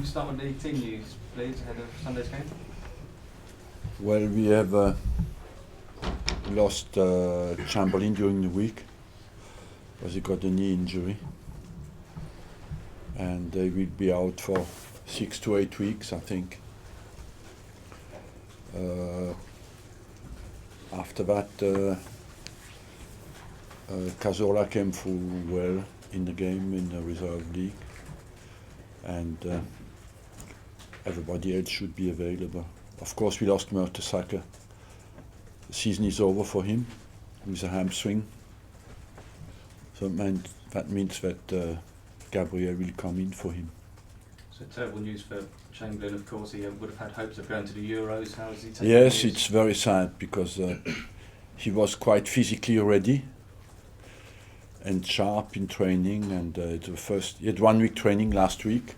Can you start with the team news, please, ahead of Sunday's game? Well, we have lost Chamberlain during the week because he got a knee injury, and he will be out for 6 to 8 weeks, I think. After that, Cazorla came through well in the game in the reserve league, and everybody else should be available. Of course, we lost Mertesacker. The season is over for him with a hamstring. So that means that Gabriel will come in for him. So terrible news for Chamberlain, of course. He would have had hopes of going to the Euros. How is he taking Yes, the it's very sad because he was quite physically ready and sharp in training, and he had 1 week training last week,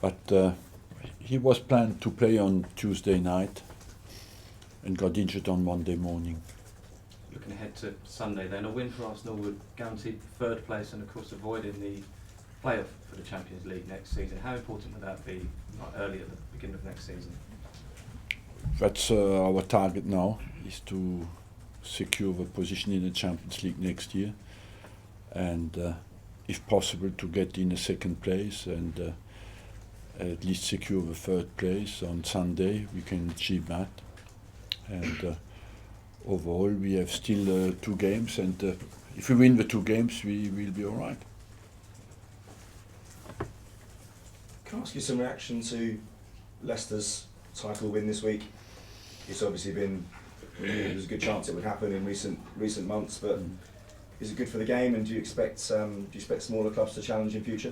but he was planned to play on Tuesday night and got injured on Monday morning. Looking ahead to Sunday then, a win for Arsenal would guarantee third place and of course avoiding the playoff for the Champions League next season. How important would that be early at the beginning of next season? That's our target now, is to secure the position in the Champions League next year, and if possible to get in a second place and at least secure the third place on Sunday. We can achieve that, and overall we have still 2 games, and if we win the 2 games we will be alright. Can I ask you some reaction to Leicester's title win this week? It's obviously been, we knew there was a good chance it would happen in recent months, but is it good for the game, and do you expect smaller clubs to challenge in future?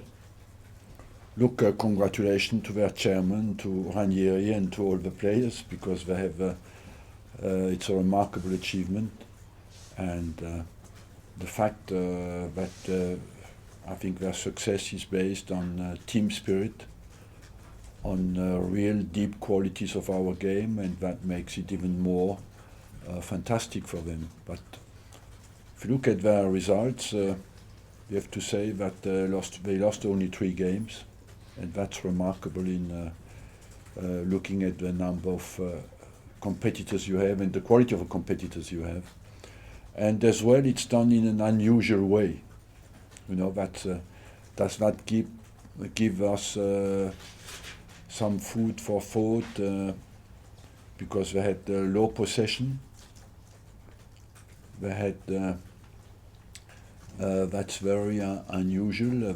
Look, congratulations to their chairman, to Ranieri and to all the players, because they have it's a remarkable achievement, and the fact that I think their success is based on team spirit, on real deep qualities of our game, and that makes it even more fantastic for them. But if you look at their results, we have to say that they lost only 3 games, and that's remarkable in looking at the number of competitors you have and the quality of the competitors you have. And as well, it's done in an unusual way. You know, that does not give us some food for thought, because they had low possession. They had that's very unusual.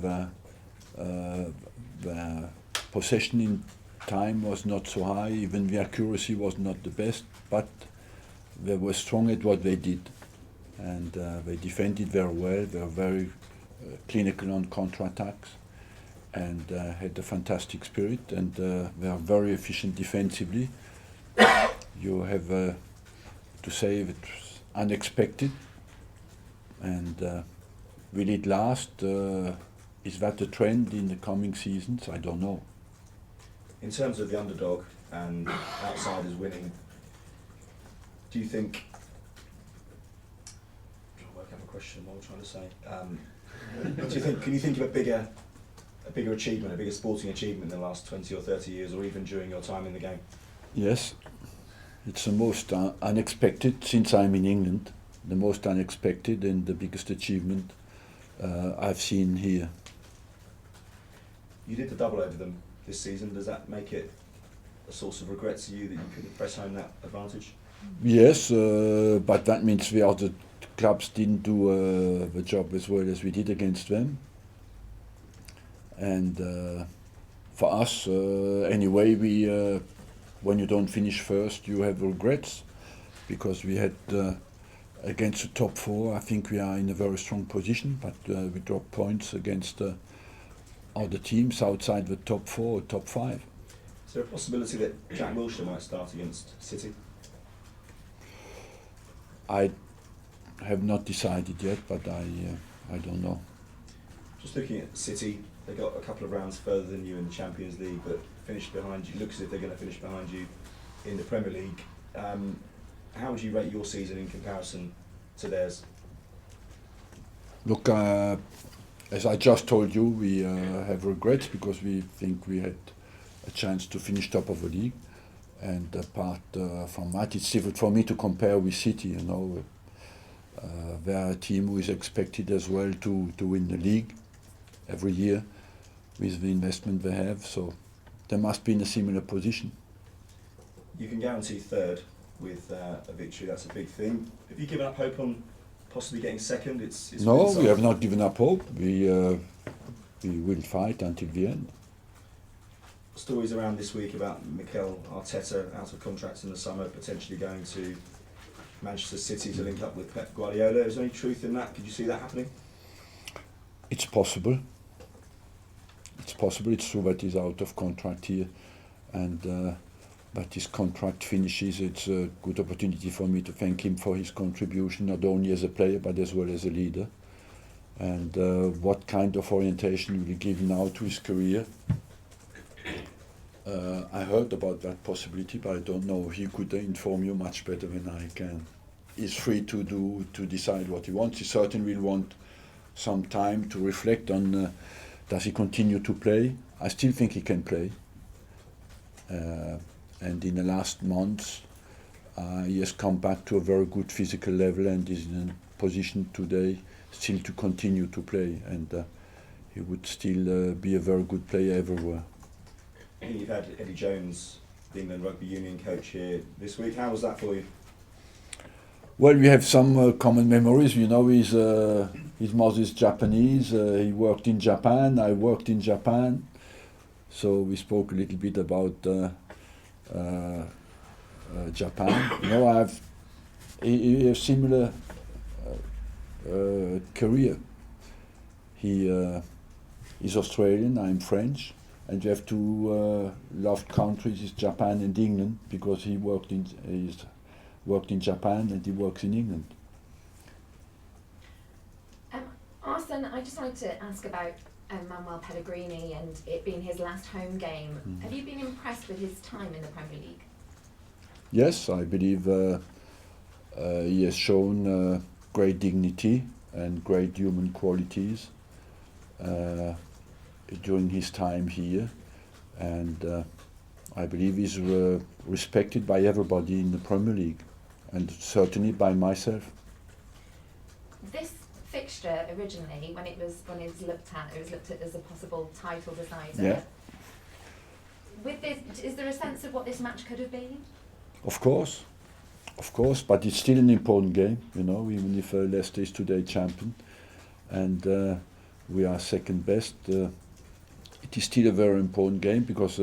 The possession in time was not so high, even the accuracy was not the best, but they were strong at what they did, and they defended very well. They were very clinical on counter-attacks, and had a fantastic spirit, and they are very efficient defensively. You have to say it was unexpected, and will it last? Is that a trend in the coming seasons? I don't know. In terms of the underdog and outsiders winning, do you think? I'm trying to work out a question. What I'm trying to say. Do you think? Can you think of a bigger achievement, a bigger sporting achievement in the last 20 or 30 years, or even during your time in the game? Yes, it's the most unexpected since I'm in England. The most unexpected and the biggest achievement I've seen here. You did the double over them this season. Does that make it a source of regret to you that you couldn't press home that advantage? Yes, but that means the other clubs didn't do the job as well as we did against them. And for us, anyway, when you don't finish first, you have regrets, because we had against the top 4. I think we are in a very strong position, but we dropped points against other teams outside the top 4 or top 5. Is there a possibility that Jack Wilshere might start against City? I have not decided yet, but I don't know. Just looking at City, they got a couple of rounds further than you in the Champions League, but finished behind you. Looks as if they're going to finish behind you in the Premier League. How would you rate your season in comparison to theirs? Look, as I just told you, we have regrets because we think we had a chance to finish top of the league. And apart from that, it's difficult for me to compare with City. You know, they're a team who is expected as well to win the league every year with the investment they have. So they must be in a similar position. You can guarantee third with a victory. That's a big thing. Have you given up hope on possibly getting second? It's No, really we have not given up hope. We will fight until the end. Stories around this week about Mikel Arteta out of contract in the summer, potentially going to Manchester City to link up with Pep Guardiola. Is there any truth in that? Could you see that happening? It's possible. It's possible. It's true that he's out of contract here, and but his contract finishes. It's a good opportunity for me to thank him for his contribution, not only as a player but as well as a leader. And what kind of orientation will he give now to his career? I heard about that possibility, but I don't know. He could inform you much better than I can. He's free to decide what he wants. He certainly will want some time to reflect on does he continue to play. I still think he can play. And in the last months, he has come back to a very good physical level and is in a position today still to continue to play. And he would still be a very good player everywhere. You've had Eddie Jones, the England Rugby Union coach, here this week. How was that for you? Well, we have some common memories. You know, his mother is Japanese. He worked in Japan. I worked in Japan. So we spoke a little bit about Japan. You know, I have a similar career. He is Australian. I'm French. And you have two loved countries, is Japan and England, because he worked in Japan and he works in England. Arsene, I just wanted to ask about Manuel Pellegrini and it being his last home game. Have you been impressed with his time in the Premier League? Yes, I believe he has shown great dignity and great human qualities during his time here, and I believe he's respected by everybody in the Premier League, and certainly by myself. This fixture originally, when it was looked at as a possible title decider. Yeah. With this, is there a sense of what this match could have been? Of course, but it's still an important game, you know, even if Leicester is today champion, and we are second best. It is still a very important game because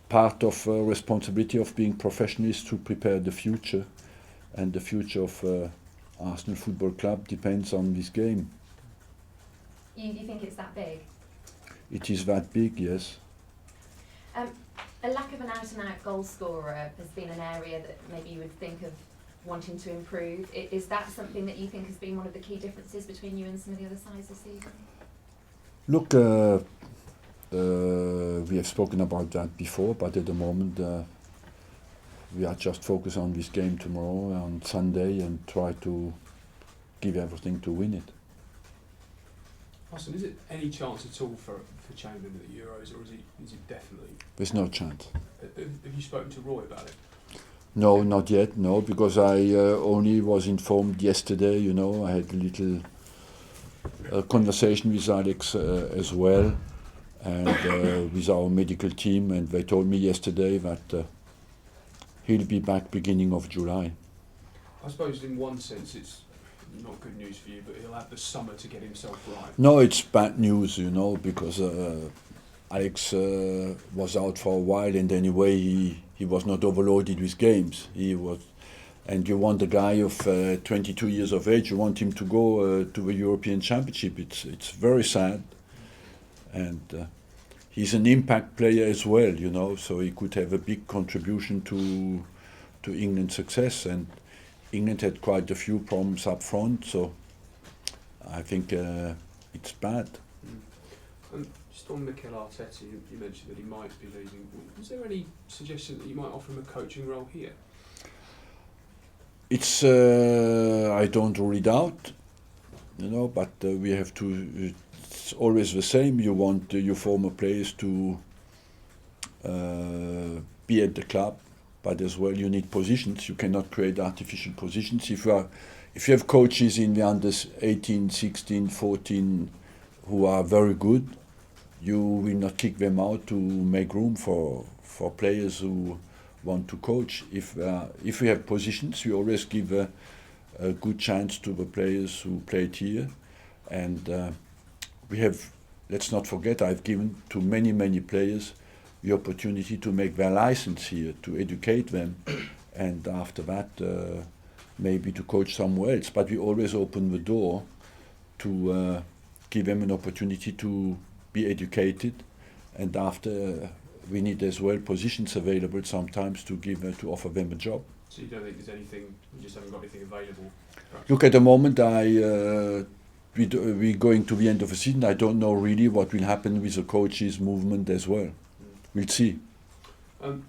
part of responsibility of being professional is to prepare the future, and the future of Arsenal Football Club depends on this game. You think it's that big? It is that big, yes. A lack of an out-and-out goal scorer has been an area that maybe you would think of wanting to improve. Is that something that you think has been one of the key differences between you and some of the other sides this season? Look, we have spoken about that before, but at the moment we are just focused on this game tomorrow, on Sunday, and try to give everything to win it. Arsene, is it any chance at all for Chamberlain at the Euros, or is it definitely? There's no chance. Have you spoken to Roy about it? No, not yet, no, because I only was informed yesterday, you know. I had a little conversation with Alex as well, and with our medical team, and they told me yesterday that he'll be back beginning of July. I suppose in one sense it's not good news for you, but he'll have the summer to get himself right. No, it's bad news, you know, because Alex was out for a while, and anyway he was not overloaded with games. He was, and you want a guy of 22 years of age, you want him to go to the European Championship. It's very sad, and he's an impact player as well, you know, so he could have a big contribution to England's success, and England had quite a few problems up front, so I think it's bad. Just on Mikel Arteta, you mentioned that he might be leaving. Was there any suggestion that you might offer him a coaching role here? It's I don't rule it out, you know, but we have to it's always the same. You want your former players to be at the club, but as well you need positions. You cannot create artificial positions. If you have coaches in the unders 18, 16, 14 who are very good, you will not kick them out to make room for players who want to coach. If we have positions, we always give a good chance to the players who played here, and we have. Let's not forget, I've given to many players the opportunity to make their license here, to educate them, and after that maybe to coach somewhere else. But we always open the door to give them an opportunity to be educated, and after we need as well positions available sometimes to to offer them a job. So you don't think there's anything, you just haven't got anything available? Perhaps? Look, at the moment we're going to the end of the season. I don't know really what will happen with the coaches' movement as well. We'll see. The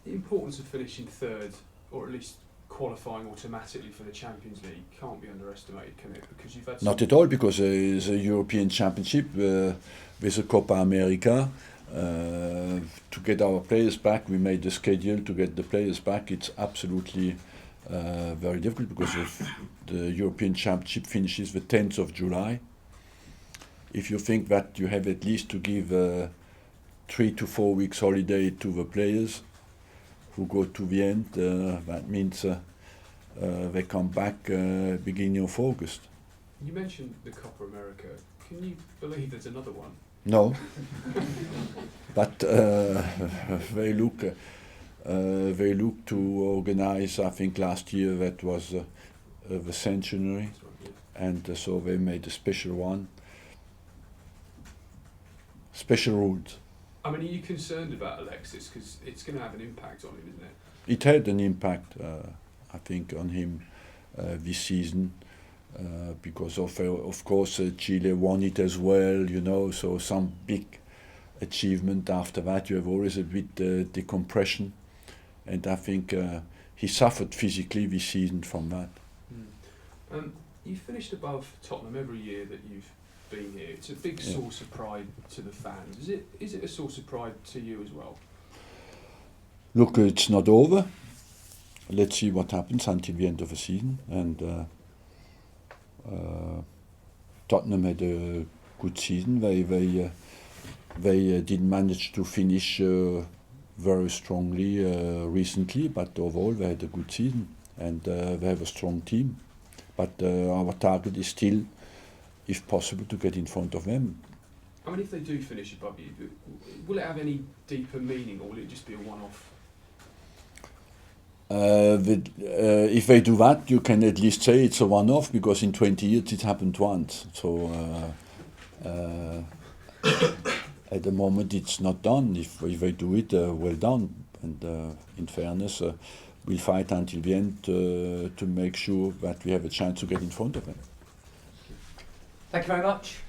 importance of finishing third, or at least qualifying automatically for the Champions League, can't be underestimated, can it? Because you've had Not at all, because there is a European Championship with the Copa America. To get our players back, we made the schedule to get the players back. It's absolutely very difficult because the European Championship finishes the 10th of July. If you think that you have at least to give 3 to 4 weeks holiday to the players who go to the end, that means they come back beginning of August. You mentioned the Copa America. Can you believe there's another one? No, but they look to organize. I think last year that was the centenary, That's right, yeah. and so they made a special one. Special rules. I mean, are you concerned about Alexis? Because it's going to have an impact on him, isn't it? It had an impact, I think, on him this season. Because of course Chile won it as well, you know, so some big achievement after that. You have always a bit decompression, and I think he suffered physically this season from that. You finished above Tottenham every year that you've been here. It's a big source of pride to the fans. Is it a source of pride to you as well? Look, it's not over. Let's see what happens until the end of the season, and Tottenham had a good season. They didn't manage to finish very strongly recently, but overall they had a good season, and they have a strong team. But our target is still, if possible, to get in front of them. I mean, if they do finish above you, will it have any deeper meaning, or will it just be a one-off? If they do that, you can at least say it's a one-off, because in 20 years it happened once. So at the moment it's not done. If they do it, well done. And in fairness, we'll fight until the end to make sure that we have a chance to get in front of them. Thank you very much.